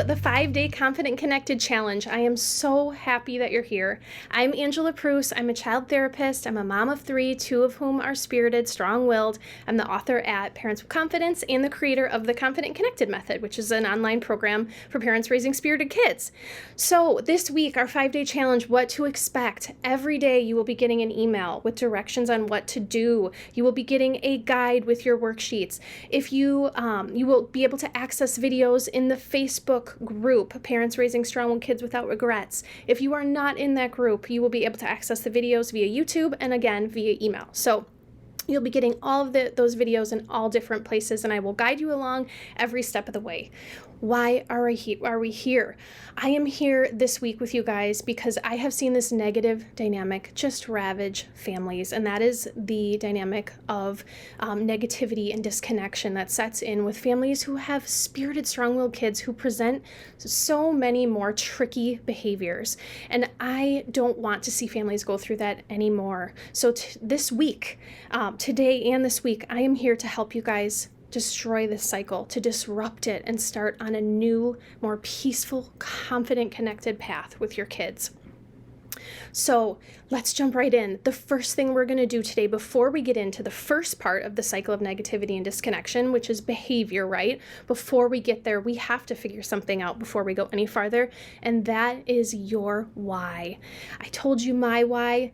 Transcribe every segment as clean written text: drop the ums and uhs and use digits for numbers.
the 5-Day Confident Connected Challenge. I am so happy that you're here. I'm Angela Preuss. I'm a child therapist. I'm a mom of 3, 2 of whom are spirited, strong-willed. I'm the author at Parents with Confidence and the creator of the Confident Connected Method, which is an online program for parents raising spirited kids. So this week, our 5-day challenge, what to expect. Every day you will be getting an email with directions on what to do. You will be getting a guide with your worksheets. If you will be able to access videos in the Facebook group, Parents Raising Strong-Willed Kids Without Regrets. If you are not in that group, you will be able to access the videos via YouTube and again via email. So you'll be getting all of those videos in all different places, and I will guide you along every step of the way. Why are we here? I am here this week with you guys because I have seen this negative dynamic just ravage families, and that is the dynamic of negativity and disconnection that sets in with families who have spirited, strong-willed kids who present so many more tricky behaviors. And I don't want to see families go through that anymore. So this week, today and this week, I am here to help you guys destroy this cycle, to disrupt it and start on a new, more peaceful, confident, connected path with your kids. So let's jump right in. The first thing we're going to do today, before we get into the first part of the cycle of negativity and disconnection, which is behavior, right? Before we get there, we have to figure something out before we go any farther, and that is your why. I told you my why.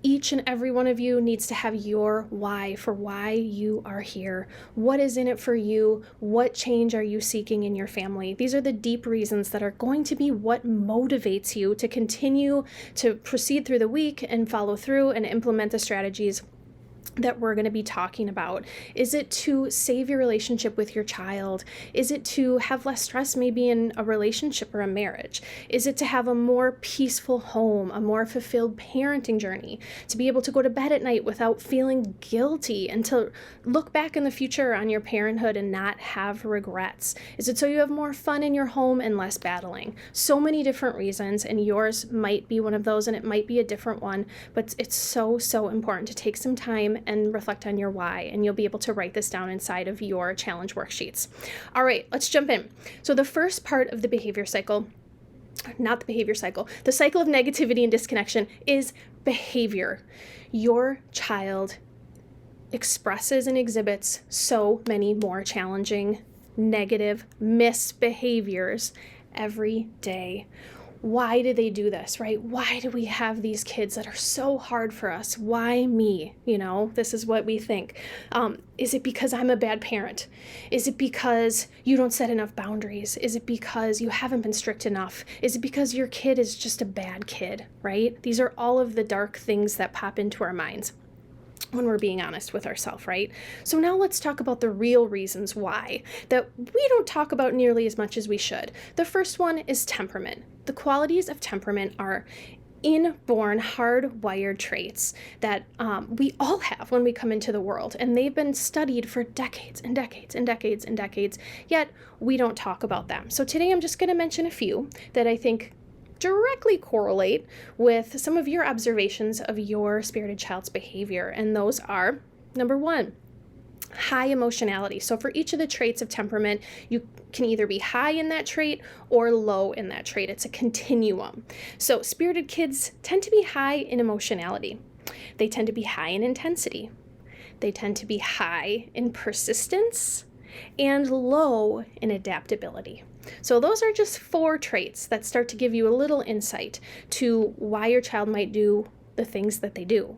Each and every one of you needs to have your why for why you are here. What is in it for you? What change are you seeking in your family? These are the deep reasons that are going to be what motivates you to continue to proceed through the week and follow through and implement the strategies that we're going to be talking about. Is it to save your relationship with your child? Is it to have less stress maybe in a relationship or a marriage? Is it to have a more peaceful home, a more fulfilled parenting journey, to be able to go to bed at night without feeling guilty and to look back in the future on your parenthood and not have regrets? Is it so you have more fun in your home and less battling? So many different reasons, and yours might be one of those and it might be a different one, but it's so important to take some time and reflect on your why, and you'll be able to write this down inside of your challenge worksheets. All right, let's jump in. So the first part of the behavior cycle, the cycle of negativity and disconnection is behavior. Your child expresses and exhibits so many more challenging, negative misbehaviors every day. Why do they do this, right? Why do we have these kids that are so hard for us? Why me? This is what we think. Is it because I'm a bad parent? Is it because you don't set enough boundaries? Is it because you haven't been strict enough? Is it because your kid is just a bad kid, right? These are all of the dark things that pop into our minds when we're being honest with ourselves, right? So now let's talk about the real reasons why that we don't talk about nearly as much as we should. The first one is temperament. The qualities of temperament are inborn, hardwired traits that we all have when we come into the world, and they've been studied for decades and decades and decades and decades, yet we don't talk about them. So today I'm just going to mention a few that I think directly correlate with some of your observations of your spirited child's behavior. And those are, number 1, high emotionality. So for each of the traits of temperament, you can either be high in that trait or low in that trait. It's a continuum. So spirited kids tend to be high in emotionality. They tend to be high in intensity. They tend to be high in persistence and low in adaptability. So those are just 4 traits that start to give you a little insight to why your child might do the things that they do.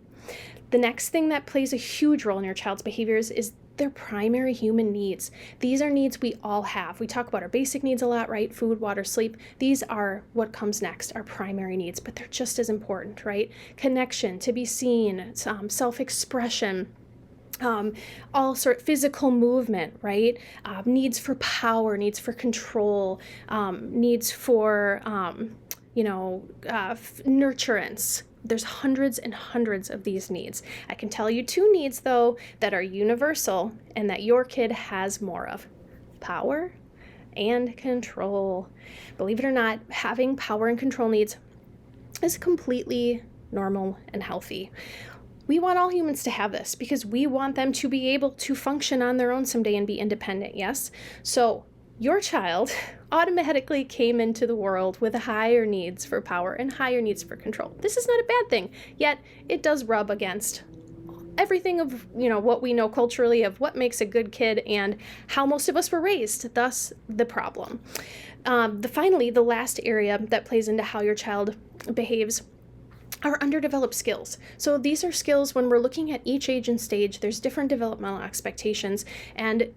The next thing that plays a huge role in your child's behaviors is their primary human needs. These are needs we all have. We talk about our basic needs a lot, right? Food, water, sleep. These are what comes next, our primary needs, but they're just as important, right? Connection, to be seen, self-expression, all sort of physical movement, right? Needs for power, needs for control, needs for, nurturance. There's hundreds and hundreds of these needs. I can tell you 2 needs, though, that are universal and that your kid has more of: power and control. Believe it or not, having power and control needs is completely normal and healthy. We want all humans to have this because we want them to be able to function on their own someday and be independent, yes? So Your child automatically came into the world with higher needs for power and higher needs for control. This is not a bad thing, yet it does rub against everything of, what we know culturally of what makes a good kid and how most of us were raised, thus the problem. Finally, the last area that plays into how your child behaves are underdeveloped skills. So these are skills when we're looking at each age and stage, there's different developmental expectations, and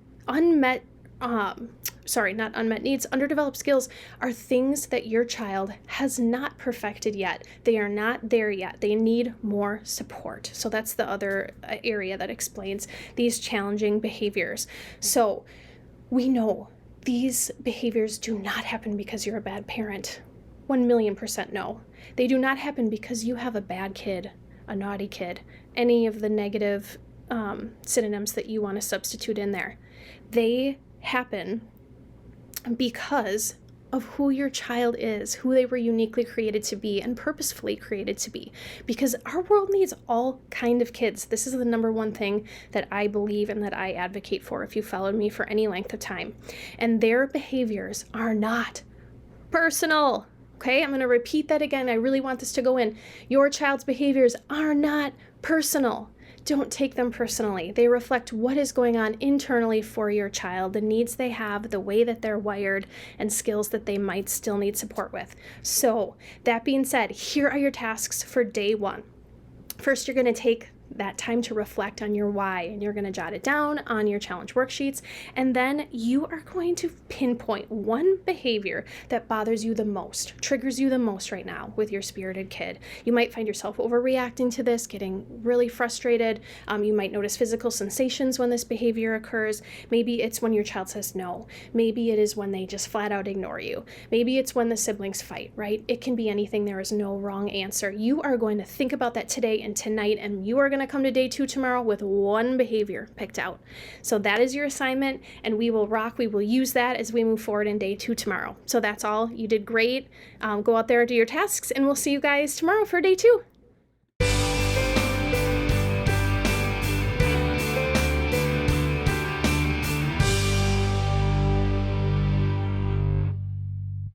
not unmet needs, underdeveloped skills are things that your child has not perfected yet. They are not there yet. They need more support. So that's the other area that explains these challenging behaviors. So we know these behaviors do not happen because you're a bad parent. 1,000,000% no. They do not happen because you have a bad kid, a naughty kid, any of the negative synonyms that you want to substitute in there. They happen because of who your child is, who they were uniquely created to be and purposefully created to be. Because our world needs all kind of kids. This is the number one thing that I believe and that I advocate for if you followed me for any length of time. And their behaviors are not personal. Okay, I'm going to repeat that again. I really want this to go in. Your child's behaviors are not personal. Don't take them personally. They reflect what is going on internally for your child, the needs they have, the way that they're wired, and skills that they might still need support with. So, that being said, here are your tasks for day 1. First, you're going to take that time to reflect on your why, and you're going to jot it down on your challenge worksheets, and then you are going to pinpoint one behavior that bothers you the most, triggers you the most right now with your spirited kid. You might find yourself overreacting to this, getting really frustrated. You might notice physical sensations when this behavior occurs. Maybe it's when your child says no. Maybe it is when they just flat out ignore you. Maybe it's when the siblings fight, right? It can be anything. There is no wrong answer. You are going to think about that today and tonight, and you are going to come to day 2 tomorrow with one behavior picked out. So that is your assignment, and we will rock. We will use that as we move forward in day 2 tomorrow. So that's all. You did great. Go out there and do your tasks, and we'll see you guys tomorrow for day 2.